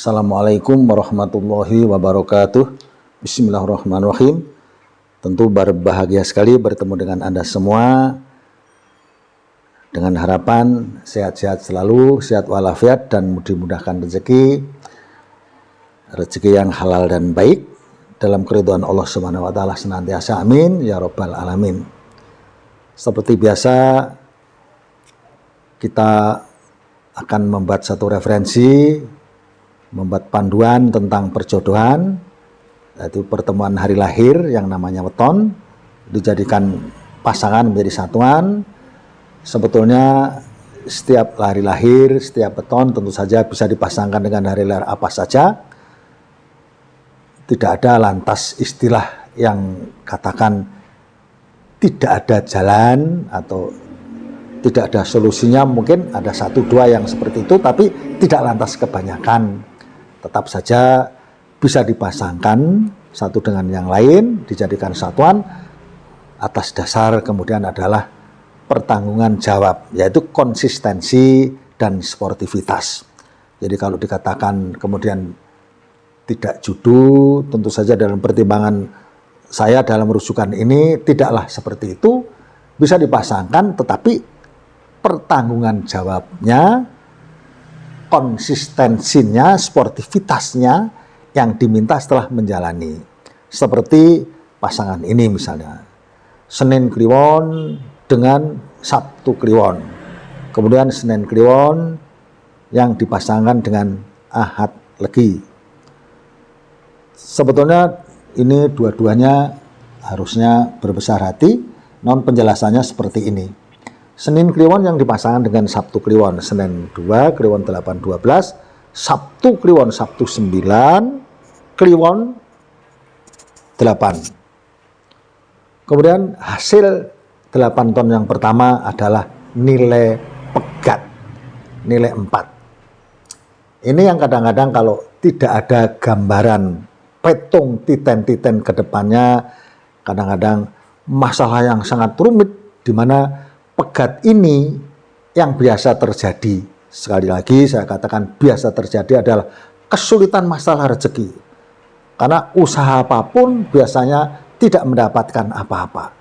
Assalamualaikum warahmatullahi wabarakatuh. Bismillahirrahmanirrahim. Tentu berbahagia sekali bertemu dengan Anda semua. Dengan harapan sehat-sehat selalu, sehat walafiat dan dimudahkan rezeki yang halal dan baik dalam keridhaan Allah Subhanahu wa taala senantiasa, amin ya rabbal alamin. Seperti biasa kita akan membuat satu referensi, membuat panduan tentang perjodohan, yaitu pertemuan hari lahir yang namanya weton, dijadikan pasangan menjadi satuan. Sebetulnya setiap hari lahir, setiap weton tentu saja bisa dipasangkan dengan hari lahir apa saja. Tidak ada lantas istilah yang katakan tidak ada jalan atau tidak ada solusinya. Mungkin ada satu dua yang seperti itu, tapi tidak lantas kebanyakan. Tetap saja bisa dipasangkan satu dengan yang lain, dijadikan satuan atas dasar kemudian adalah pertanggungan jawab, yaitu konsistensi dan sportivitas. Jadi kalau dikatakan kemudian tidak judu, tentu saja dalam pertimbangan saya dalam rujukan ini tidaklah seperti itu, bisa dipasangkan, tetapi pertanggungan jawabnya, konsistensinya, sportivitasnya yang diminta setelah menjalani. Seperti pasangan ini misalnya, Senin Kliwon dengan Sabtu Kliwon, kemudian Senin Kliwon yang dipasangkan dengan Ahad Legi. Sebetulnya ini dua-duanya harusnya berbesar hati, non penjelasannya seperti ini. Senin Kliwon yang dipasangkan dengan Sabtu Kliwon, Senin 2, Kliwon 8, 12, Sabtu Kliwon, Sabtu 9, Kliwon 8. Kemudian hasil 8 ton yang pertama adalah nilai pegat, nilai 4. Ini yang kadang-kadang kalau tidak ada gambaran petung titen-titen ke depannya, kadang-kadang masalah yang sangat rumit di mana pegat ini yang biasa terjadi. Sekali lagi saya katakan biasa terjadi adalah kesulitan masalah rezeki. Karena usaha apapun biasanya tidak mendapatkan apa-apa.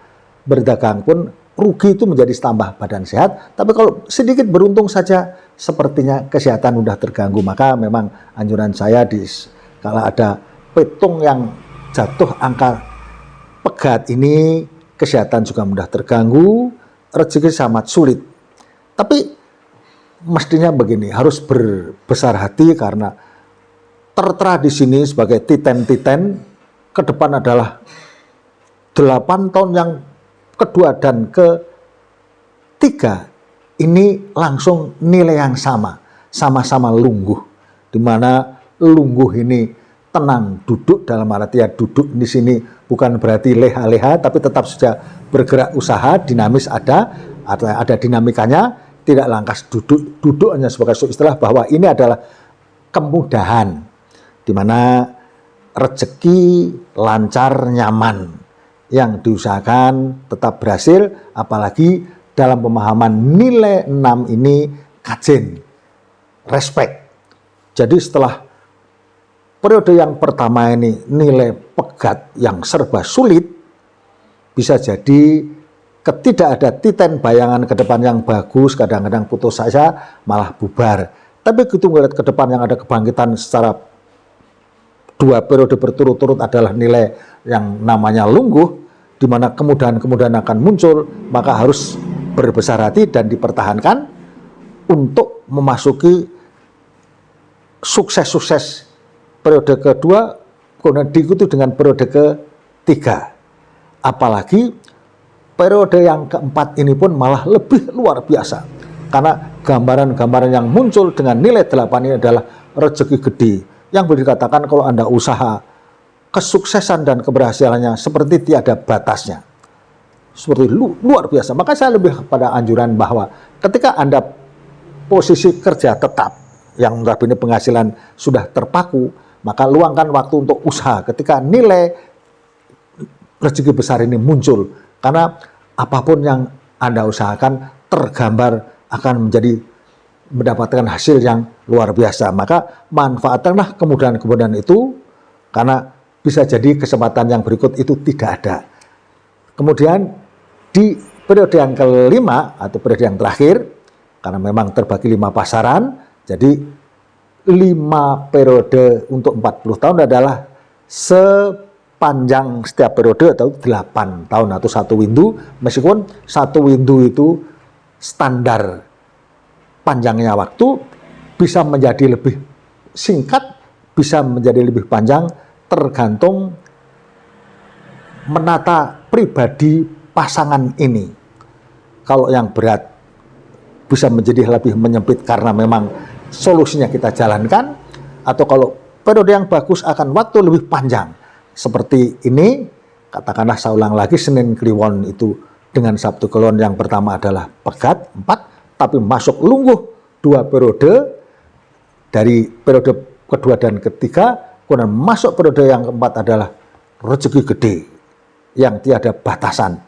Berdagang pun rugi itu menjadi tambah badan sehat. Tapi kalau sedikit beruntung saja sepertinya kesehatan mudah terganggu. Maka memang anjuran saya kalau ada petung yang jatuh angka pegat ini, kesehatan juga mudah terganggu, rezeki sangat sulit. Tapi mestinya begini, harus berbesar hati karena tertera di sini sebagai titen-titen ke depan adalah 8 tahun yang kedua dan ketiga ini langsung nilai yang sama-sama lungguh, di mana lungguh ini tenang, duduk dalam artian duduk di sini bukan berarti leha-leha, tapi tetap saja bergerak usaha, dinamis ada dinamikanya, tidak langkas duduk hanya sebagai istilah bahwa ini adalah kemudahan, di mana rezeki lancar, nyaman, yang diusahakan tetap berhasil, apalagi dalam pemahaman nilai 6 ini kajen, respect. Jadi setelah periode yang pertama ini nilai pegat yang serba sulit, bisa jadi ketidak ada titen bayangan ke depan yang bagus, kadang-kadang putus saja malah bubar. Tapi begitu melihat ke depan yang ada kebangkitan secara 2 periode berturut-turut adalah nilai yang namanya lungguh, di mana kemudahan-kemudahan akan muncul, maka harus berbesar hati dan dipertahankan untuk memasuki sukses-sukses periode kedua, kemudian diikuti dengan periode ketiga. Apalagi periode yang keempat ini pun malah lebih luar biasa. Karena gambaran-gambaran yang muncul dengan nilai 8 ini adalah rezeki gede. Yang boleh dikatakan kalau Anda usaha, kesuksesan dan keberhasilannya seperti tiada batasnya. Seperti luar biasa. Maka saya lebih pada anjuran bahwa ketika Anda posisi kerja tetap, yang notabene penghasilan sudah terpaku, maka luangkan waktu untuk usaha ketika nilai rezeki besar ini muncul. Karena apapun yang Anda usahakan tergambar akan menjadi mendapatkan hasil yang luar biasa. Maka manfaatkanlah kemudahan-kemudahan itu, karena bisa jadi kesempatan yang berikut itu tidak ada. Kemudian di periode yang kelima atau periode yang terakhir, karena memang terbagi 5 pasaran, jadi 5 periode untuk 40 tahun adalah sepanjang setiap periode atau 8 tahun atau 1 window, meskipun 1 window itu standar panjangnya waktu bisa menjadi lebih singkat, bisa menjadi lebih panjang, tergantung menata pribadi pasangan ini. Kalau yang berat bisa menjadi lebih menyempit karena memang solusinya kita jalankan, atau kalau periode yang bagus akan waktu lebih panjang. Seperti ini, katakanlah saya ulang lagi, Senin Kliwon itu dengan Sabtu Kliwon yang pertama adalah pegat 4, tapi masuk lungguh 2 periode, dari periode kedua dan ketiga, kemudian masuk periode yang keempat adalah rezeki gede yang tiada batasan.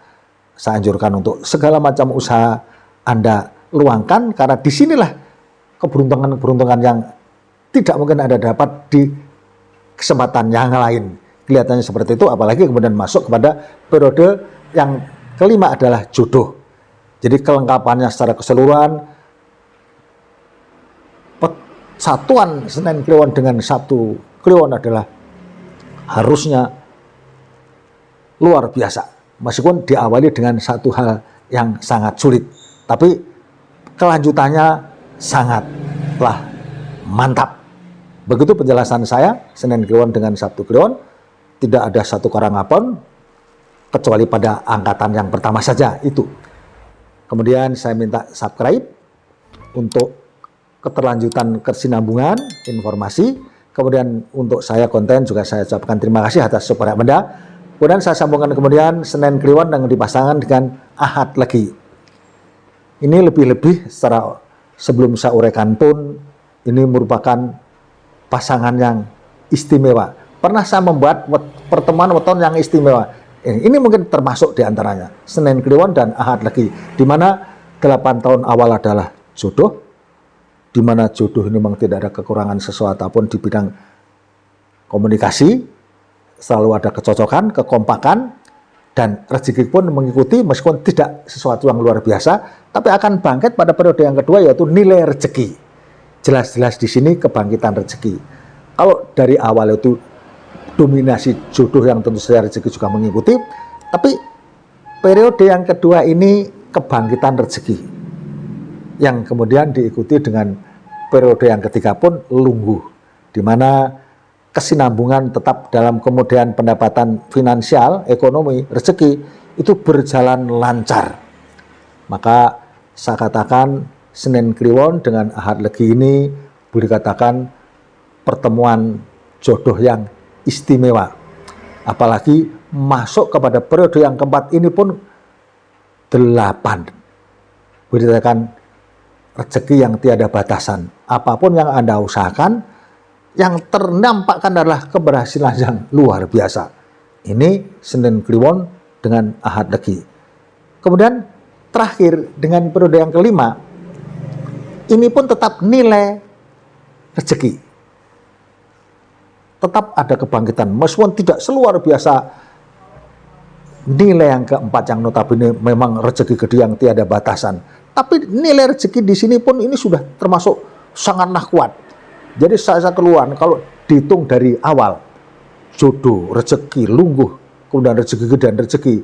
Saya anjurkan untuk segala macam usaha Anda luangkan, karena disinilah keberuntungan-keberuntungan yang tidak mungkin Anda dapat di kesempatan yang lain. Kelihatannya seperti itu, apalagi kemudian masuk kepada periode yang kelima adalah jodoh. Jadi kelengkapannya secara keseluruhan, satuan Senin Kliwon dengan Sabtu Kliwon adalah harusnya luar biasa. Meskipun diawali dengan satu hal yang sangat sulit, tapi kelanjutannya sangatlah mantap. Begitu penjelasan saya, Senin Kliwon dengan Sabtu Kliwon, tidak ada satu karangapon, kecuali pada angkatan yang pertama saja itu. Kemudian saya minta subscribe untuk keterlanjutan kesinambungan informasi. Kemudian untuk saya konten juga saya ucapkan terima kasih atas support Anda. Kemudian saya sambungkan kemudian Senin Kliwon yang dipasangkan dengan Ahad Legi. Ini lebih-lebih secara sebelum saya uraikan pun, ini merupakan pasangan yang istimewa. Pernah saya membuat pertemuan weton yang istimewa. Ini mungkin termasuk diantaranya Senin Kliwon dan Ahad Legi, di mana 8 tahun awal adalah jodoh, di mana jodoh ini memang tidak ada kekurangan sesuatu pun di bidang komunikasi, selalu ada kecocokan, kekompakan, dan rezeki pun mengikuti, meskipun tidak sesuatu yang luar biasa, tapi akan bangkit pada periode yang kedua, yaitu nilai rezeki. Jelas-jelas di sini kebangkitan rezeki. Kalau dari awal itu dominasi jodoh yang tentu saja rezeki juga mengikuti, tapi periode yang kedua ini kebangkitan rezeki yang kemudian diikuti dengan periode yang ketiga pun lungguh, di mana kesinambungan tetap dalam kemudian pendapatan finansial, ekonomi, rezeki itu berjalan lancar. Maka saya katakan Senin Kliwon dengan Ahad Legi ini boleh dikatakan pertemuan jodoh yang istimewa. Apalagi masuk kepada periode yang keempat ini pun 8. Boleh dikatakan rezeki yang tiada batasan. Apapun yang Anda usahakan, yang ternampakkan adalah keberhasilan yang luar biasa. Ini Senin Kliwon dengan Ahad Legi. Kemudian terakhir dengan periode yang kelima, ini pun tetap nilai rezeki. Tetap ada kebangkitan, meskipun tidak seluar biasa nilai yang keempat yang notabene memang rezeki gede yang tiada batasan. Tapi nilai rezeki di sini pun ini sudah termasuk sangatlah kuat. Jadi saya keluar kalau dihitung dari awal, jodoh, rezeki, lungguh, kemudian rezeki gede dan rezeki,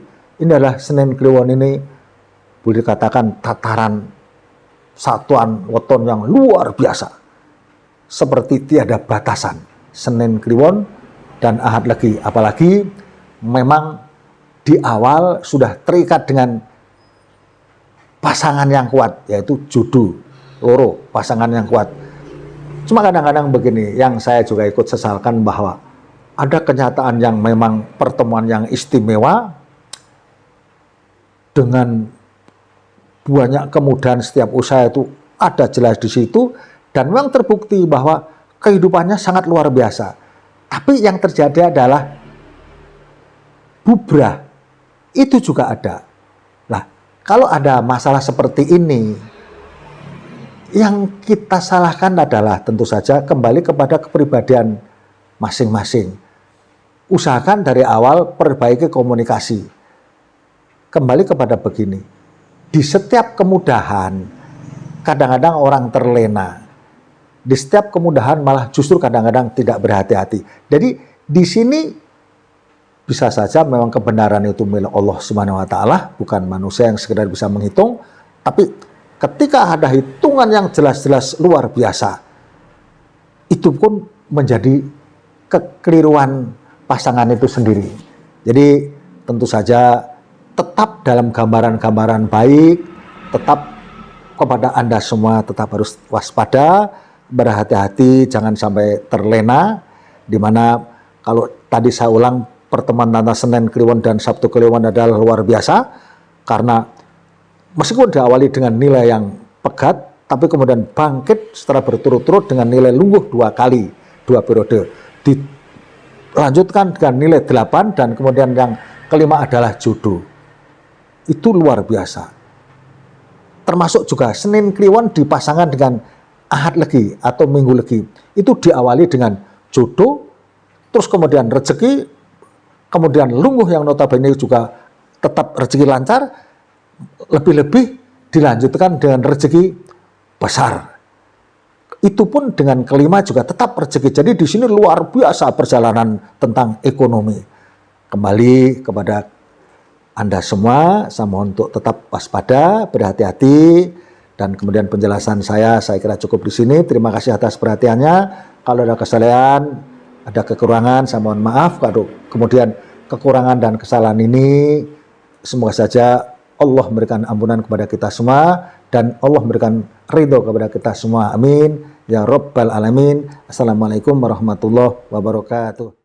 ini adalah Senin Kliwon ini boleh dikatakan tataran satuan weton yang luar biasa, seperti tiada batasan. Senin Kliwon dan Ahad Legi, apalagi memang di awal sudah terikat dengan pasangan yang kuat, yaitu jodoh loro, pasangan yang kuat. Cuma kadang-kadang begini, yang saya juga ikut sesalkan bahwa ada kenyataan yang memang pertemuan yang istimewa dengan banyak kemudahan setiap usaha itu ada jelas di situ, dan memang terbukti bahwa kehidupannya sangat luar biasa. Tapi yang terjadi adalah bubrah, itu juga ada. Nah, kalau ada masalah seperti ini, Yang kita salahkan adalah tentu saja kembali kepada kepribadian masing-masing. Usahakan dari awal perbaiki komunikasi. Kembali kepada begini, di setiap kemudahan kadang-kadang orang terlena. Di setiap kemudahan malah justru kadang-kadang tidak berhati-hati. Jadi di sini bisa saja memang kebenaran itu milik Allah Subhanahu wa taala, bukan manusia yang sekedar bisa menghitung, tapi ketika ada hitungan yang jelas-jelas luar biasa, itu pun menjadi kekeliruan pasangan itu sendiri. Jadi tentu saja tetap dalam gambaran-gambaran baik, tetap kepada Anda semua tetap harus waspada, berhati-hati, jangan sampai terlena, dimana kalau tadi saya ulang, pertemuan tanggal Senin Kliwon dan Sabtu Kliwon adalah luar biasa, karena meskipun diawali dengan nilai yang pegat, tapi kemudian bangkit setelah berturut-turut dengan nilai lungguh 2 kali, 2 periode, dilanjutkan dengan nilai 8, dan kemudian yang kelima adalah jodoh. Itu luar biasa. Termasuk juga Senin Kliwon dipasangkan dengan Ahad Legi atau Minggu Legi. Itu diawali dengan jodoh, terus kemudian rezeki, kemudian lungguh yang notabene juga tetap rezeki lancar, lebih-lebih dilanjutkan dengan rezeki besar. Itu pun dengan kelima juga tetap rezeki. Jadi di sini luar biasa perjalanan tentang ekonomi. Kembali kepada Anda semua, saya mohon untuk tetap waspada, berhati-hati, dan kemudian penjelasan saya kira cukup di sini. Terima kasih atas perhatiannya. Kalau ada kesalahan, ada kekurangan, saya mohon maaf. Kalau kemudian kekurangan dan kesalahan ini, semoga saja Allah memberikan ampunan kepada kita semua, dan Allah memberikan ridho kepada kita semua. Amin. Ya Rabbal Alamin. Assalamualaikum warahmatullahi wabarakatuh.